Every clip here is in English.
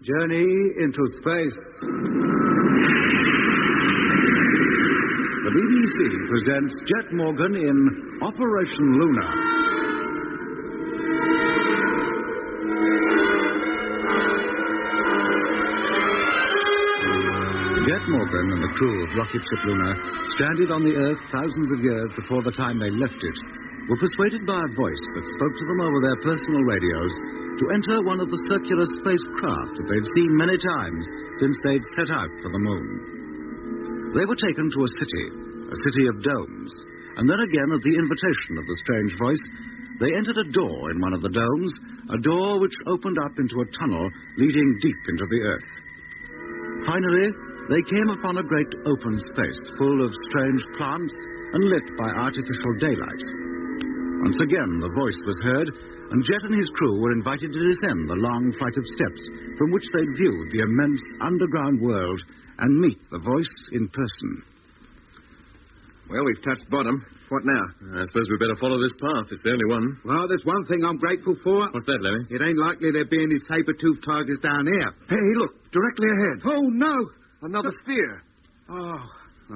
Journey into space. The BBC presents Jet Morgan in Operation Luna. Jet Morgan and the crew of rocket ship Luna, stranded on the Earth thousands of years before the time they left it, were persuaded by a voice that spoke to them over their personal radios to enter one of the circular spacecraft that they'd seen many times since they'd set out for the moon. They were taken to a city of domes, and then again at the invitation of the strange voice, they entered a door in one of the domes, a door which opened up into a tunnel leading deep into the Earth. Finally, they came upon a great open space full of strange plants and lit by artificial daylight. Once again, the voice was heard, and Jet and his crew were invited to descend the long flight of steps from which they'd viewed the immense underground world and meet the voice in person. Well, we've touched bottom. What now? I suppose we better follow this path. It's the only one. Well, there's one thing I'm grateful for. What's that, Lemmy? It ain't likely there'd be any saber-toothed tigers down here. Hey, look, directly ahead. Oh, no. Another sphere. Oh,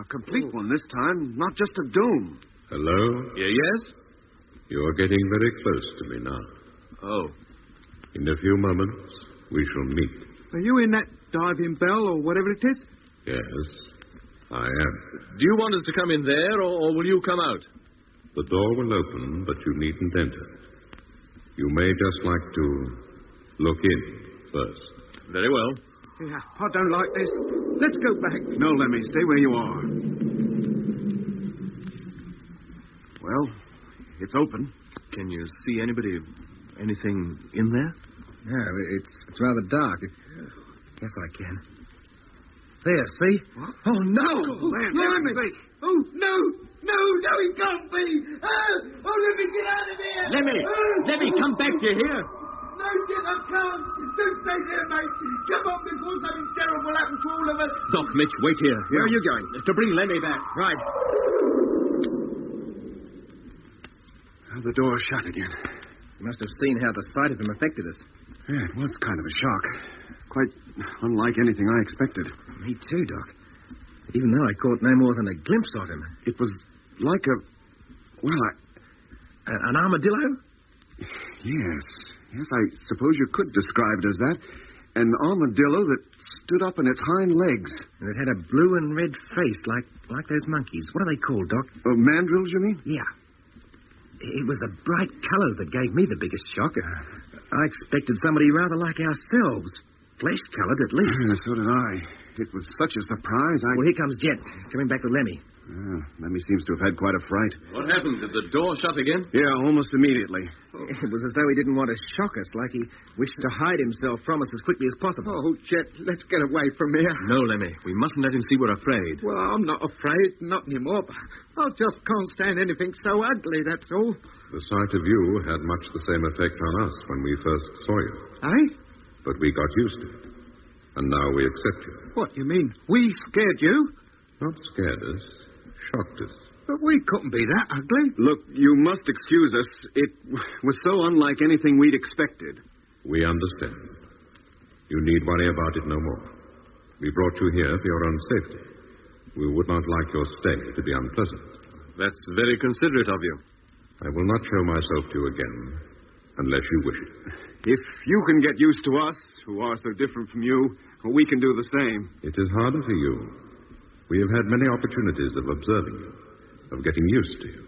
a complete one this time, not just a dome. Hello? Yes? You're getting very close to me now. Oh. In a few moments, we shall meet. Are you in that diving bell or whatever it is? Yes, I am. Do you want us to come in there, or will you come out? The door will open, but you needn't enter. You may just like to look in first. Very well. Yeah, I don't like this. Let's go back. No, Lemmy, stay where you are. Well, it's open. Can you see anything in there? Yeah, it's rather dark. Yes, I can. There, see? What? Oh, no! Lemmy! Oh, no, he can't be! Oh, let me get out of here! Lemmy, come back, you hear? No, Jim, I can't. Don't stay there, mate. Come on before something terrible happens to all of us. Doc, Mitch, wait here. Where are you going? To bring Lemmy back. Right. The door's shut again. You must have seen how the sight of him affected us. Yeah, it was kind of a shock. Quite unlike anything I expected. Me too, Doc. Even though I caught no more than a glimpse of him. It was like An armadillo? Yes, I suppose you could describe it as that. An armadillo that stood up on its hind legs. And it had a blue and red face like those monkeys. What are they called, Doc? Mandrills, you mean? Yeah. It was the bright colours that gave me the biggest shock. I expected somebody rather like ourselves. Flesh-coloured, at least. Yeah, so did I. It was such a surprise, Well, here comes Jet, coming back with Lemmy. Lemmy seems to have had quite a fright. What happened? Did the door shut again? Yeah, almost immediately. It was as though he didn't want to shock us, like he wished to hide himself from us as quickly as possible. Oh, Jet, let's get away from here. No, Lemmy. We mustn't let him see we're afraid. Well, I'm not afraid, not anymore. I just can't stand anything so ugly, that's all. The sight of you had much the same effect on us when we first saw you. Eh? But we got used to it. And now we accept you. What, you mean we scared you? Not scared us, shocked us. But we couldn't be that ugly. Look, you must excuse us. It was so unlike anything we'd expected. We understand. You need worry about it no more. We brought you here for your own safety. We would not like your stay to be unpleasant. That's very considerate of you. I will not show myself to you again, unless you wish it. If you can get used to us, who are so different from you, we can do the same. It is harder for you. We have had many opportunities of observing you, of getting used to you.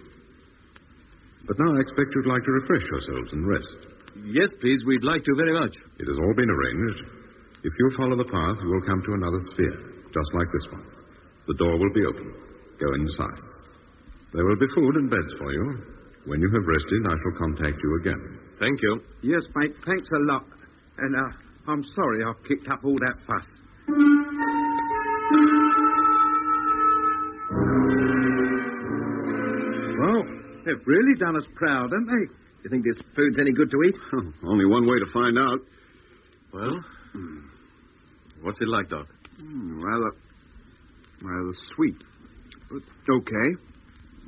But now I expect you'd like to refresh yourselves and rest. Yes, please. We'd like to very much. It has all been arranged. If you follow the path, you will come to another sphere, just like this one. The door will be open. Go inside. There will be food and beds for you. When you have rested, I shall contact you again. Thank you. Yes, mate, thanks a lot. And I'm sorry I've kicked up all that fuss. Well, they've really done us proud, haven't they? You think this food's any good to eat? Only one way to find out. Well, what's it like, Doc? Rather sweet. But okay.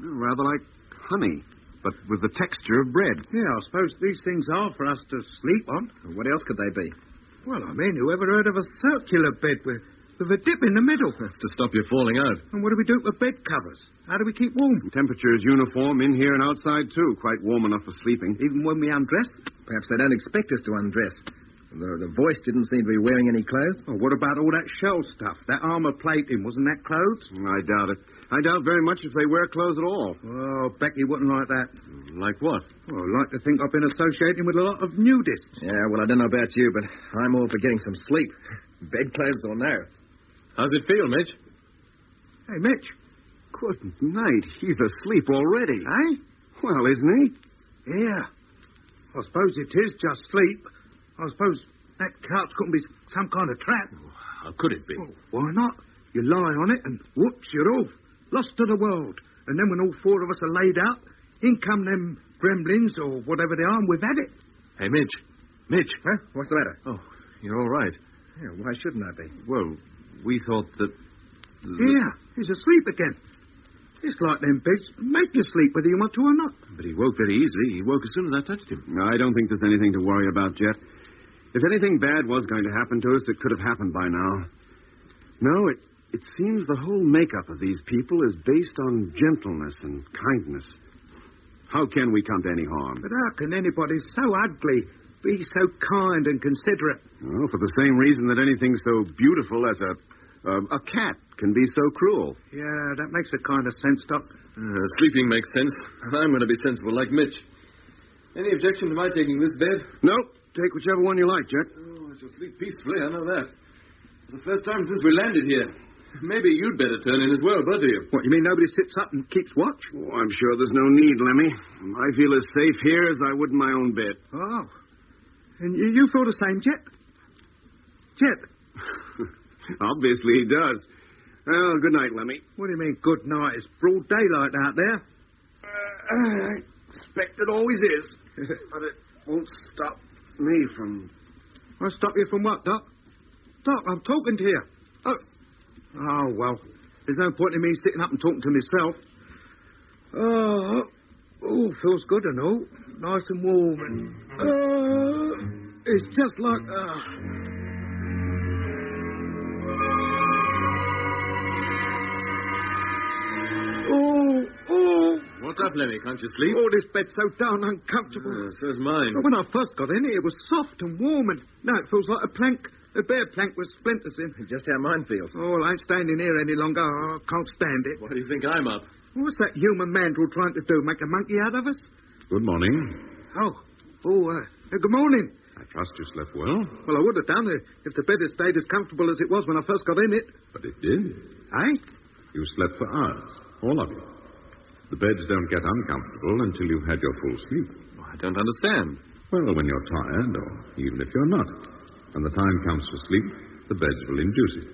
Rather like honey, but with the texture of bread. Yeah, I suppose these things are for us to sleep on. What else could they be? Well, I mean, whoever heard of a circular bed with a dip in the middle? That's to stop you falling out. And what do we do with bed covers? How do we keep warm? The temperature is uniform in here and outside, too. Quite warm enough for sleeping. Even when we undress? Perhaps they don't expect us to undress. The voice didn't seem to be wearing any clothes. Oh, what about all that shell stuff? That armor plating, wasn't that clothes? I doubt it. I doubt very much if they wear clothes at all. Oh, Becky wouldn't like that. Like what? Well, I'd like to think I've been associating with a lot of nudists. Yeah, well, I don't know about you, but I'm all for getting some sleep. Bedclothes or no. How's it feel, Mitch? Hey, Mitch. Good night. He's asleep already. Eh? Well, isn't he? Yeah. I suppose it is just sleep. I suppose that couch couldn't be some kind of trap. How could it be? Well, why not? You lie on it and whoops, you're off. Lost to the world. And then when all four of us are laid out, in come them gremlins or whatever they are, and we've had it. Hey, Mitch. Mitch. Huh? What's the matter? Oh, you're all right. Yeah, why shouldn't I be? Well, we thought that... Yeah, he's asleep again. It's like them beds make you sleep whether you want to or not. But he woke very easily. He woke as soon as I touched him. No, I don't think there's anything to worry about, Jet. If anything bad was going to happen to us, it could have happened by now. No, it seems the whole makeup of these people is based on gentleness and kindness. How can we come to any harm? But how can anybody so ugly be so kind and considerate? Well, for the same reason that anything so beautiful as a cat can be so cruel. Yeah, that makes a kind of sense, Doc. Sleeping makes sense. I'm going to be sensible like Mitch. Any objection to my taking this bed? No, take whichever one you like, Jet. Oh, I shall sleep peacefully, I know that. For the first time since we landed here. Maybe you'd better turn in as well, both of you. What, you mean nobody sits up and keeps watch? Oh, I'm sure there's no need, Lemmy. I feel as safe here as I would in my own bed. Oh. And you feel the same, Jet? Jet? Obviously he does. Well, good night, Lemmy. What do you mean, good night? It's broad daylight out there. I expect it always is. But it won't stop me from... I'll stop you from what, Doc? Doc, I'm talking to you. Oh, well. There's no point in me sitting up and talking to myself. Oh, feels good and all. Nice and warm. And, it's just like... What's up, Lemmy? Can't you sleep? Oh, this bed's so darn uncomfortable. So's mine. But when I first got in it was soft and warm, and now it feels like a bare plank with splinters in. Just how mine feels. Oh, well, I ain't standing here any longer. I can't stand it. Why do you think I'm up? What's that human mandrill trying to do? Make a monkey out of us? Good morning. Good morning. I trust you slept well. Well, I would have done it if the bed had stayed as comfortable as it was when I first got in it. But it did. Eh? You slept for hours, all of you. The beds don't get uncomfortable until you've had your full sleep. I don't understand. Well, when you're tired, or even if you're not, when the time comes for sleep, the beds will induce it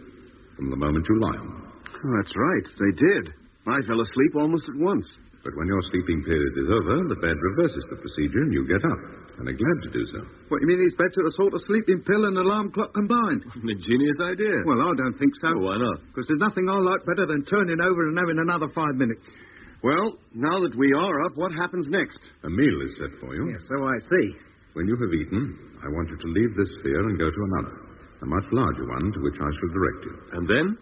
from the moment you lie on them. Oh, that's right. They did. I fell asleep almost at once. But when your sleeping period is over, the bed reverses the procedure and you get up, and are glad to do so. What, you mean these beds are a sort of sleeping pill and alarm clock combined? An ingenious idea. Well, I don't think so. Oh, why not? Because there's nothing I like better than turning over and having another 5 minutes. Well, now that we are up, what happens next? A meal is set for you. Yes, so I see. When you have eaten, I want you to leave this sphere and go to another, a much larger one to which I shall direct you. And then?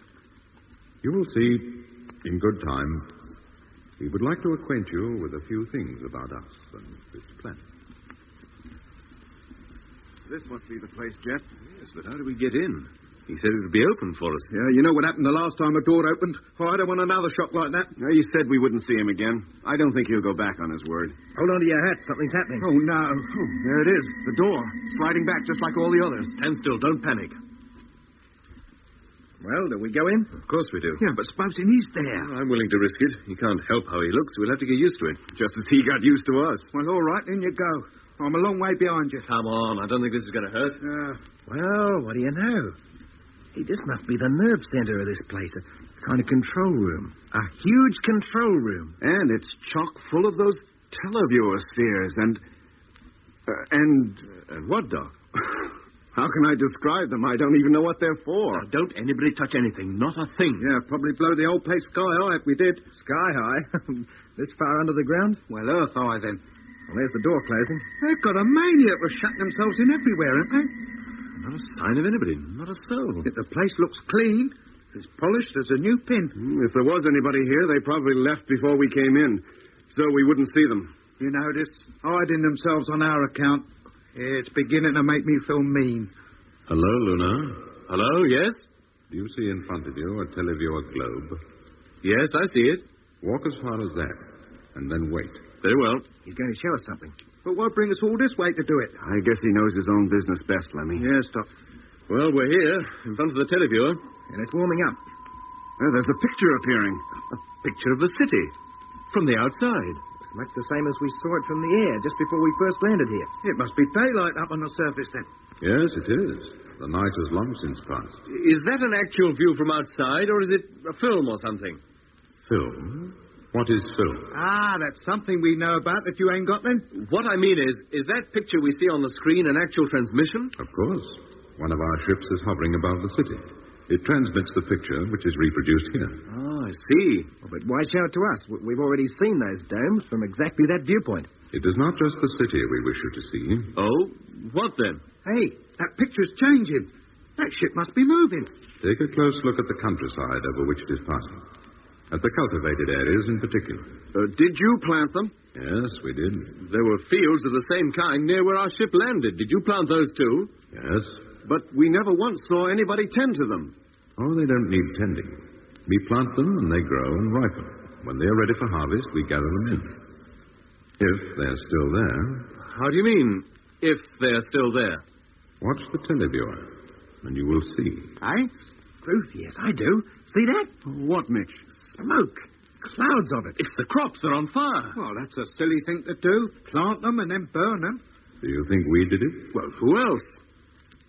You will see, in good time, we would like to acquaint you with a few things about us and this planet. This must be the place, Jet. Yes, but how do we get in? He said it would be open for us. Yeah, you know what happened the last time a door opened? Oh, I don't want another shock like that. No, you said we wouldn't see him again. I don't think he'll go back on his word. Hold on to your hat. Something's happening. Oh, no. Oh, there it is. The door. Sliding back just like all the others. Stand still. Don't panic. Well, do we go in? Of course we do. Yeah, but supposing he's there. I'm willing to risk it. He can't help how he looks. We'll have to get used to it. Just as he got used to us. Well, all right, in you go. I'm a long way behind you. Come on. I don't think this is going to hurt. Well, what do you know? Hey, this must be the nerve center of this place. A kind of control room. A huge control room. And it's chock full of those televiewer spheres and what, Doc? How can I describe them? I don't even know what they're for. Now, don't anybody touch anything. Not a thing. Yeah, probably blow the whole place sky high if we did. Sky high? This far under the ground? Well, earth high, then. Well, there's the door closing. They've got a mania for shutting themselves in everywhere, haven't they? Not a sign of anybody. Not a soul. Yet the place looks clean. It's polished as a new pin. If there was anybody here, they probably left before we came in, so we wouldn't see them. You notice? Hiding themselves on our account. It's beginning to make me feel mean. Hello, Luna. Hello, yes? Do you see in front of you a televiewer globe? Yes, I see it. Walk as far as that, and then wait. Very well. He's going to show us something. But what brings us all this way to do it? I guess he knows his own business best, Lemmy. Yes, Doc. Well, we're here, in front of the televiewer. And it's warming up. There's a picture appearing. A picture of the city. From the outside. It's much the same as we saw it from the air just before we first landed here. It must be daylight up on the surface then. Yes, it is. The night has long since passed. Is that an actual view from outside, or is it a film or something? Film? What is film? Ah, that's something we know about that you ain't got then? What I mean is that picture we see on the screen an actual transmission? Of course. One of our ships is hovering above the city. It transmits the picture, which is reproduced here. Oh, I see. Oh, but why show it to us? We've already seen those domes from exactly that viewpoint. It is not just the city we wish you to see. Oh? What then? Hey, that picture's changing. That ship must be moving. Take a close look at the countryside over which it is passing. At the cultivated areas in particular. Did you plant them? Yes, we did. There were fields of the same kind near where our ship landed. Did you plant those too? Yes. But we never once saw anybody tend to them. Oh, they don't need tending. We plant them and they grow and ripen. When they are ready for harvest, we gather them in. If they're still there. How do you mean, if they're still there? Watch the televiewer, and you will see. Eh? Truth, yes, I do. See that? What, Mitch? Smoke. Clouds of it. It's the crops that are on fire. Well, that's a silly thing to do. Plant them and then burn them. Do you think we did it? Well, who else?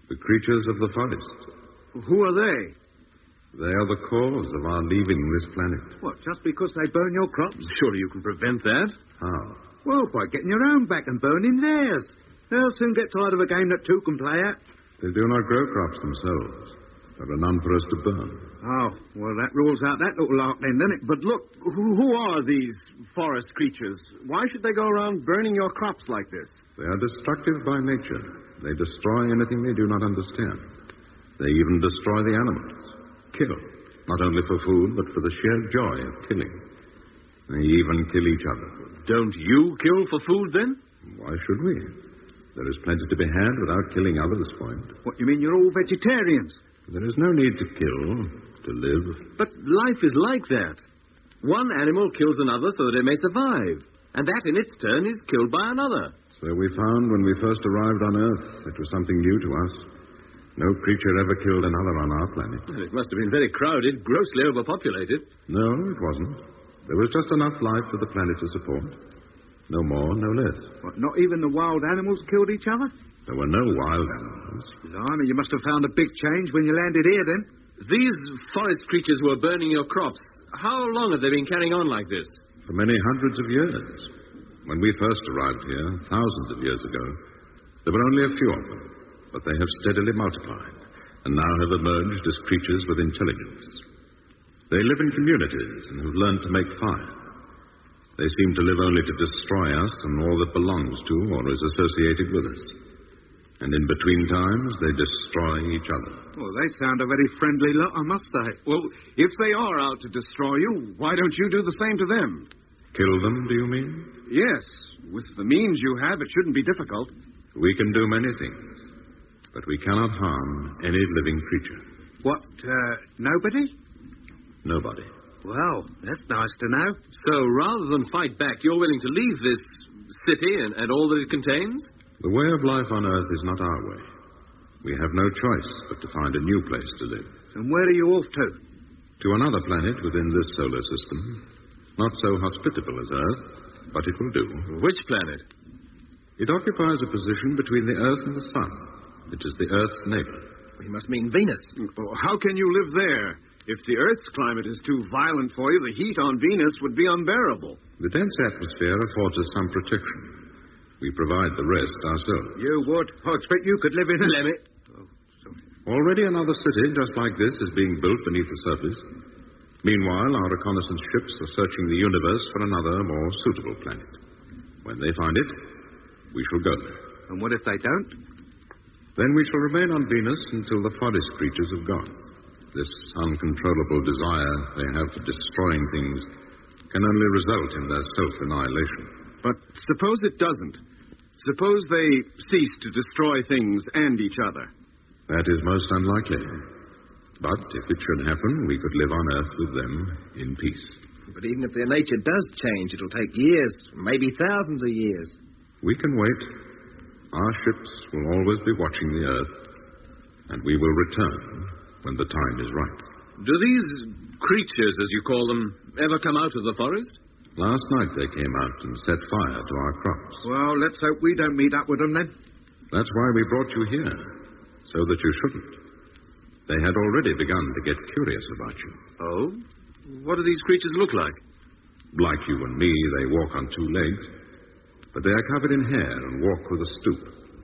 The creatures of the forest. Who are they? They are the cause of our leaving this planet. What, just because they burn your crops? Surely you can prevent that. How? Well, by getting your own back and burning theirs. They'll soon get tired of a game that two can play at. They do not grow crops themselves. There are none for us to burn. Oh, well, that rules out that little lark then, doesn't it? But look, who are these forest creatures? Why should they go around burning your crops like this? They are destructive by nature. They destroy anything they do not understand. They even destroy the animals. Kill. Not only for food, but for the sheer joy of killing. They even kill each other. Don't you kill for food, then? Why should we? There is plenty to be had without killing others for it. What, you mean you're all vegetarians? There is no need to kill to live. But life is like that. One animal kills another so that it may survive. And that, in its turn, is killed by another. So we found when we first arrived on Earth. It was something new to us. No creature ever killed another on our planet. Well, it must have been very crowded, grossly overpopulated. No, it wasn't. There was just enough life for the planet to support. No more, no less. What, not even the wild animals killed each other? There were no wild animals. Blimey, you must have found a big change when you landed here, then. These forest creatures were burning your crops. How long have they been carrying on like this? For many hundreds of years. When we first arrived here, thousands of years ago, there were only a few of them. But they have steadily multiplied, and now have emerged as creatures with intelligence. They live in communities and have learned to make fire. They seem to live only to destroy us and all that belongs to or is associated with us. And in between times, they destroy each other. Well, they sound a very friendly lot, I must say. Well, if they are out to destroy you, why don't you do the same to them? Kill them, do you mean? Yes. With the means you have, it shouldn't be difficult. We can do many things, but we cannot harm any living creature. What, nobody? Nobody. Well, that's nice to know. So rather than fight back, you're willing to leave this city and all that it contains? The way of life on Earth is not our way. We have no choice but to find a new place to live. And where are you off to? To another planet within this solar system. Not so hospitable as Earth, but it will do. Which planet? It occupies a position between the Earth and the Sun. It is the Earth's neighbor. We must mean Venus. How can you live there? If the Earth's climate is too violent for you, the heat on Venus would be unbearable. The dense atmosphere affords us some protection. We provide the rest ourselves. You would? I expect you could live in a... Let me... Already another city just like this is being built beneath the surface. Meanwhile, our reconnaissance ships are searching the universe for another, more suitable planet. When they find it, we shall go there. And what if they don't? Then we shall remain on Venus until the forest creatures have gone. This uncontrollable desire they have for destroying things can only result in their self-annihilation. But suppose it doesn't. Suppose they cease to destroy things and each other. That is most unlikely. But if it should happen, we could live on Earth with them in peace. But even if their nature does change, it'll take years, maybe thousands of years. We can wait. Our ships will always be watching the Earth, and we will return when the time is right. Do these creatures, as you call them, ever come out of the forest? Last night they came out and set fire to our crops. Well, let's hope we don't meet up with them then. That's why we brought you here, so that you shouldn't. They had already begun to get curious about you. Oh? What do these creatures look like? Like you and me, they walk on two legs, but they are covered in hair and walk with a stoop,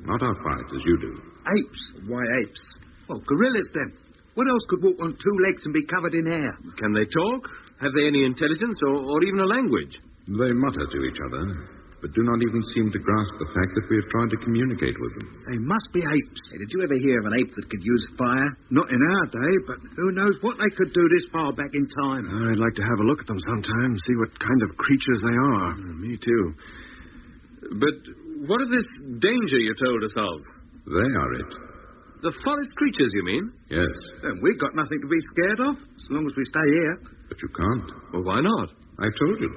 not upright as you do. Apes. Why apes? Well, gorillas then. What else could walk on two legs and be covered in hair? Can they talk? Have they any intelligence or even a language? They mutter to each other, but do not even seem to grasp the fact that we have tried to communicate with them. They must be apes. Hey, did you ever hear of an ape that could use fire? Not in our day, but who knows what they could do this far back in time. I'd like to have a look at them sometime, see what kind of creatures they are. Me too. But what of this danger you told us of? They are it. The forest creatures, you mean? Yes, Then we've got nothing to be scared of, as long as we stay here. but you can't. Well, why not? I told you.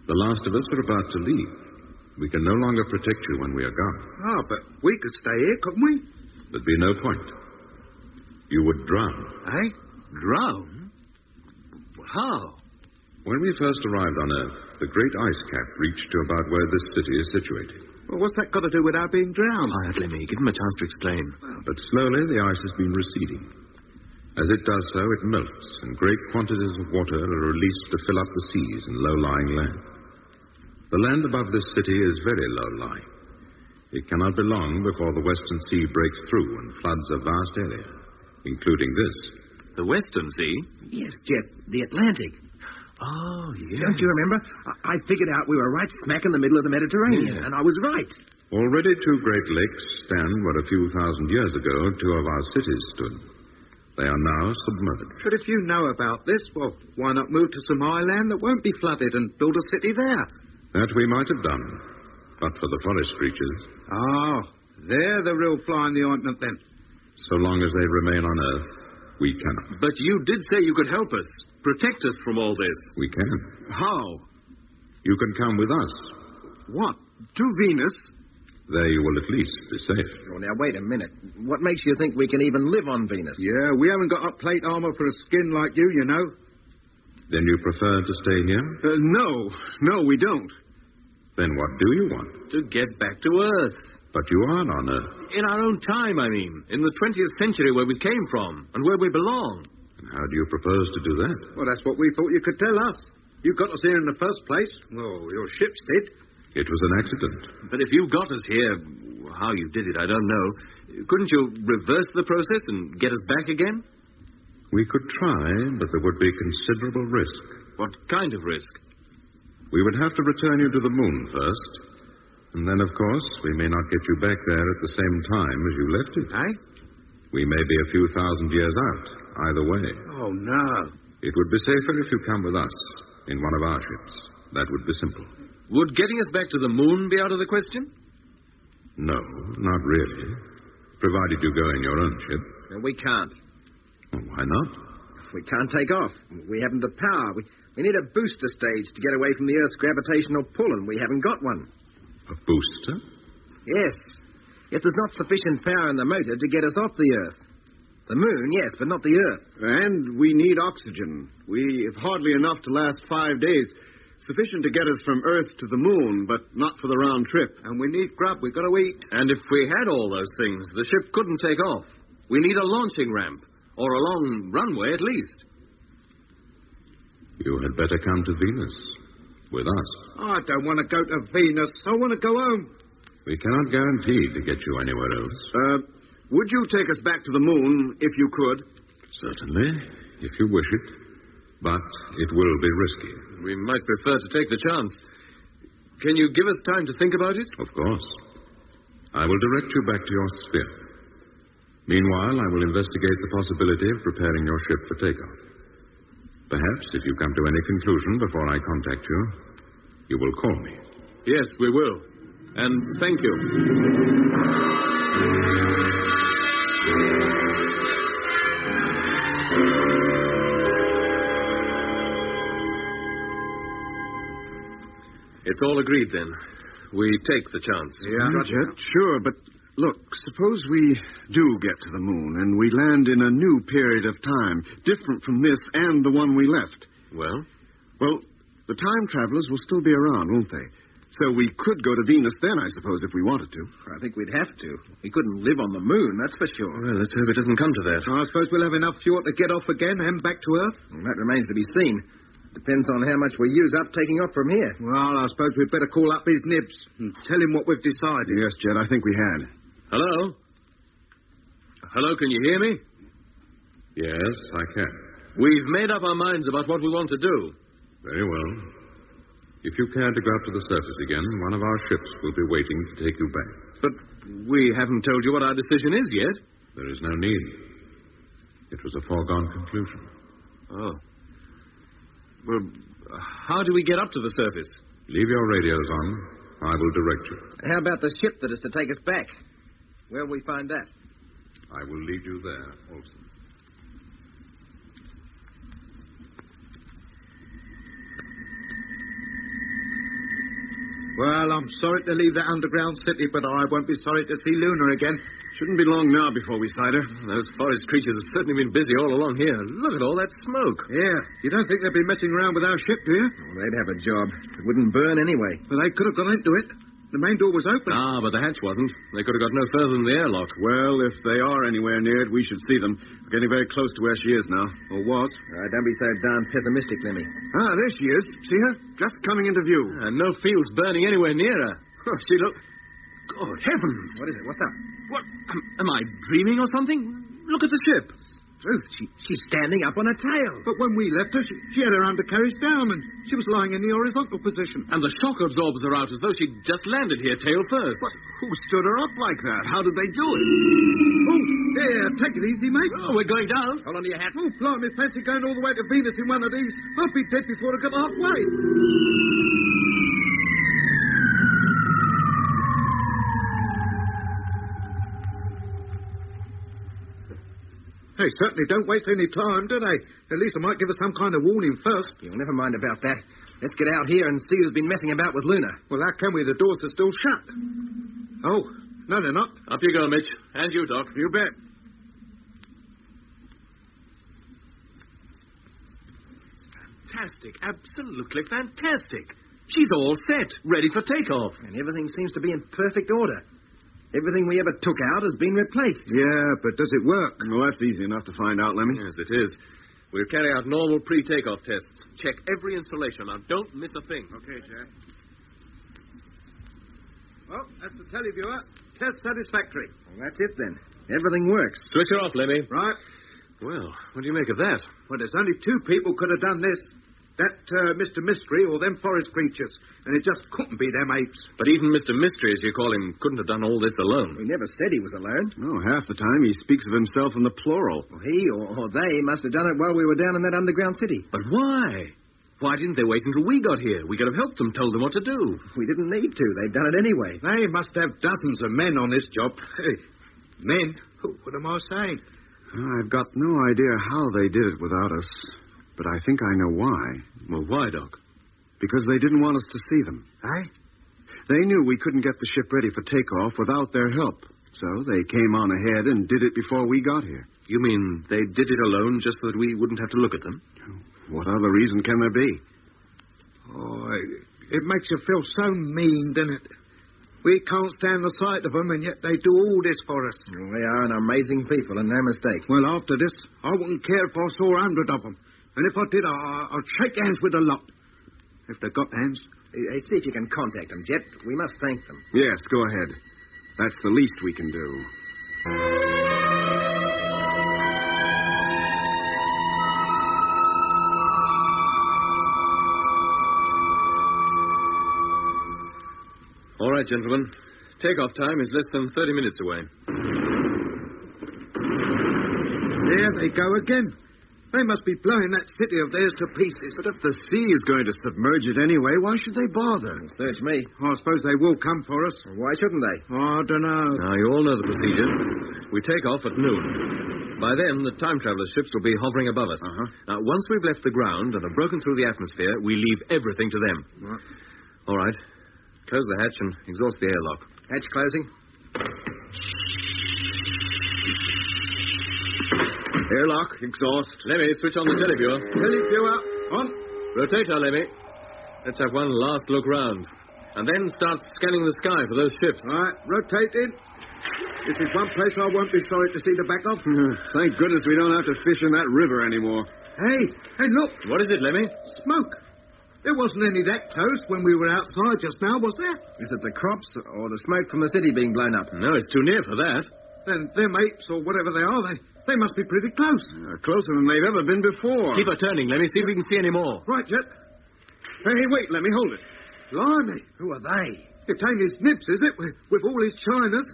The last of us are about to leave. We can no longer protect you when we are gone. Ah, but we could stay here, couldn't we? There'd be no point. You would drown. Eh? Drown? How? When we first arrived on Earth, the great ice cap reached to about where this city is situated. Well, what's that got to do with our being drowned? Quietly, me. Give him a chance to explain. But slowly the ice has been receding. As it does so, it melts, and great quantities of water are released to fill up the seas and low-lying land. The land above this city is very low-lying. It cannot be long before the Western Sea breaks through and floods a vast area, including this. The Western Sea? Yes, Jet, the Atlantic. Oh, yes. Don't you remember? I figured out we were right smack in the middle of the Mediterranean, and I was right. Already two great lakes stand where a few thousand years ago two of our cities stood. They are now submerged. But if you know about this, well, why not move to some island that won't be flooded and build a city there? That we might have done, but for the forest creatures. Oh, they're the real fly in the ointment then. So long as they remain on Earth, we cannot. But you did say you could help us, protect us from all this. We can. How? You can come with us. What? To Venus? There you will at least be safe. Oh, now, wait a minute. What makes you think we can even live on Venus? Yeah, we haven't got up plate armor for a skin like you know. Then you prefer to stay here? No, we don't. Then what do you want? To get back to Earth. But you are on Earth. In our own time, I mean. In the 20th century where we came from and where we belong. And how do you propose to do that? Well, that's what we thought you could tell us. You got us here in the first place. Well, your ships did. It was an accident. But if you got us here, how you did it, I don't know. Couldn't you reverse the process and get us back again? We could try, but there would be considerable risk. What kind of risk? We would have to return you to the moon first. And then, of course, we may not get you back there at the same time as you left it. Eh? We may be a few thousand years out, either way. Oh, no. It would be safer if you come with us in one of our ships. That would be simple. Would getting us back to the moon be out of the question? No, not really. Provided you go in your own ship. No, we can't. Well, why not? We can't take off. We haven't the power. We need a booster stage to get away from the Earth's gravitational pull, and we haven't got one. A booster? Yes. If there's not sufficient power in the motor to get us off the Earth. The moon, yes, but not the Earth. And we need oxygen. We have hardly enough to last 5 days. Sufficient to get us from Earth to the moon, but not for the round trip. And we need grub. We've got to eat. And if we had all those things, the ship couldn't take off. We need a launching ramp, or a long runway at least. You had better come to Venus with us. I don't want to go to Venus. I want to go home. We cannot guarantee to get you anywhere else. Would you take us back to the moon if you could? Certainly, if you wish it. But it will be risky. We might prefer to take the chance. Can you give us time to think about it? Of course. I will direct you back to your sphere. Meanwhile, I will investigate the possibility of preparing your ship for takeoff. Perhaps, if you come to any conclusion before I contact you, you will call me. Yes, we will. And thank you. It's all agreed, then. We take the chance. Yeah, Jet, sure, but look, suppose we do get to the moon and we land in a new period of time, different from this and the one we left. Well? Well, the time travelers will still be around, won't they? So we could go to Venus then, I suppose, if we wanted to. I think we'd have to. We couldn't live on the moon, that's for sure. Well, let's hope it doesn't come to that. I suppose we'll have enough fuel to get off again and back to Earth. Well, that remains to be seen. Depends on how much we use up taking off from here. Well, I suppose we'd better call up his nibs and tell him what we've decided. Yes, Jet, I think we had. Hello? Hello, can you hear me? Yes, I can. We've made up our minds about what we want to do. Very well. If you care to go up to the surface again, one of our ships will be waiting to take you back. But we haven't told you what our decision is yet. There is no need. It was a foregone conclusion. Oh. Well, how do we get up to the surface? Leave your radios on. I will direct you. How about the ship that is to take us back? Where'll we find that? I will lead you there also. Well, I'm sorry to leave that underground city, but I won't be sorry to see Luna again. Shouldn't be long now before we sight her. Those forest creatures have certainly been busy all along here. Look at all that smoke. Yeah, you don't think they'd be messing around with our ship, do you? Well, they'd have a job. It wouldn't burn anyway. Well, they could have gone into it. The main door was open. Ah, but the hatch wasn't. They could have got no further than the airlock. Well, if they are anywhere near it, we should see them. We're getting very close to where she is now. Or was. Don't be so darn pessimistic, Lemmy. Ah, there she is. See her? Just coming into view. And no fields burning anywhere near her. Oh, she look... God, heavens. What is it? What's up? What? Am I dreaming or something? Look at the ship. Truth, she's standing up on a tail. But when we left her, she had her undercarriage down, and she was lying in the horizontal position. And the shock absorbers are out as though she'd just landed here tail first. What? Who stood her up like that? How did they do it? Oh, yeah, take it easy, mate. Oh, we're going down. Hold on to your hat. Oh, blimey, fancy going all the way to Venus in one of these. I'll be dead before I get halfway. They certainly don't waste any time, do they? At least they might give us some kind of warning first. You'll never mind about that. Let's get out here and see who's been messing about with Luna. Well, how can we? The doors are still shut. Oh, no, they're not. Up you go, Mitch. And you, Doc. You bet. Fantastic. Absolutely fantastic. She's all set, ready for takeoff. And everything seems to be in perfect order. Everything we ever took out has been replaced. Yeah, but does it work? Well, that's easy enough to find out, Lemmy. Yes, it is. We'll carry out normal pre-takeoff tests. Check every installation. Now, don't miss a thing. Okay, Jack. Well, that's the televiewer. Test satisfactory. Well, that's it then. Everything works. Switch her off, Lemmy. Right. Well, what do you make of that? Well, there's only two people could have done this. That Mr. Mystery or them forest creatures. And it just couldn't be them apes. But even Mr. Mystery, as you call him, couldn't have done all this alone. We never said he was alone. No, half the time he speaks of himself in the plural. Well, he or they must have done it while we were down in that underground city. But why? Why didn't they wait until we got here? We could have helped them, told them what to do. We didn't need to. They'd done it anyway. They must have dozens of men on this job. Men? What am I saying? I've got no idea how they did it without us. But I think I know why. Well, why, Doc? Because they didn't want us to see them. Eh? They knew we couldn't get the ship ready for takeoff without their help. So they came on ahead and did it before we got here. You mean they did it alone just so that we wouldn't have to look at them? What other reason can there be? Oh, it makes you feel so mean, doesn't it? We can't stand the sight of them, and yet they do all this for us. Well, they are an amazing people, and no mistake. Well, after this, I wouldn't care if I saw 100 of them. And if I did, I'd shake hands with a lot. If they've got hands. Hey, see if you can contact them, Jet. We must thank them. Yes, go ahead. That's the least we can do. All right, gentlemen. Takeoff time is less than 30 minutes away. There they go again. They must be blowing that city of theirs to pieces. But if the sea is going to submerge it anyway, why should they bother? Search me. I suppose they will come for us. Why shouldn't they? I don't know. Now, you all know the procedure. We take off at noon. By then, the time traveler ships will be hovering above us. Now, once we've left the ground and have broken through the atmosphere, we leave everything to them. Right. All right. Close the hatch and exhaust the airlock. Hatch closing. Airlock, exhaust. Lemmy, switch on the televiewer. Televiewer, on. Rotator, Lemmy. Let's have one last look round. And then start scanning the sky for those ships. Right, rotating. This is one place I won't be sorry to see the back of. Thank goodness we don't have to fish in that river anymore. Hey, look. What is it, Lemmy? Smoke. There wasn't any that close when we were outside just now, was there? Is it the crops or the smoke from the city being blown up? No, it's too near for that. Then them apes or whatever they are, they must be pretty close. Closer than they've ever been before. Keep her turning, Lemmy. See if we can see any more. Right, Jet. Hey, wait, let me hold it. Blimey. Who are they? It ain't his nips, is it? With all his chinas.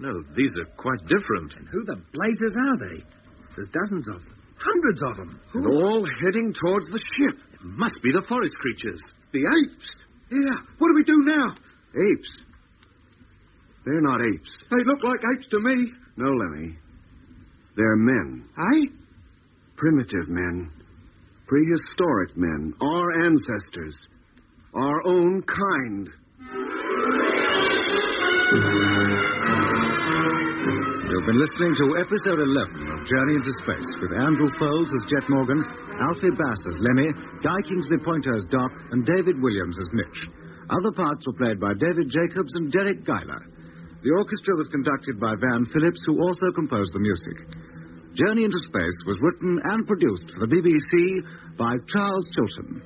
No, these are quite different. And who the blazes are they? There's dozens of them. Hundreds of them. And all heading towards the ship. It must be the forest creatures. The apes. Yeah. What do we do now? Apes. They're not apes. They look like apes to me. No, Lemmy. They're men. Eh? Primitive men. Prehistoric men. Our ancestors. Our own kind. You've been listening to episode 11 of Journey into Space with Andrew Foles as Jet Morgan, Alfie Bass as Lemmy, Guy Kingsley Pointer as Doc, and David Williams as Mitch. Other parts were played by David Jacobs and Derek Geiler. The orchestra was conducted by Van Phillips, who also composed the music. Journey into Space was written and produced for the BBC by Charles Chilton.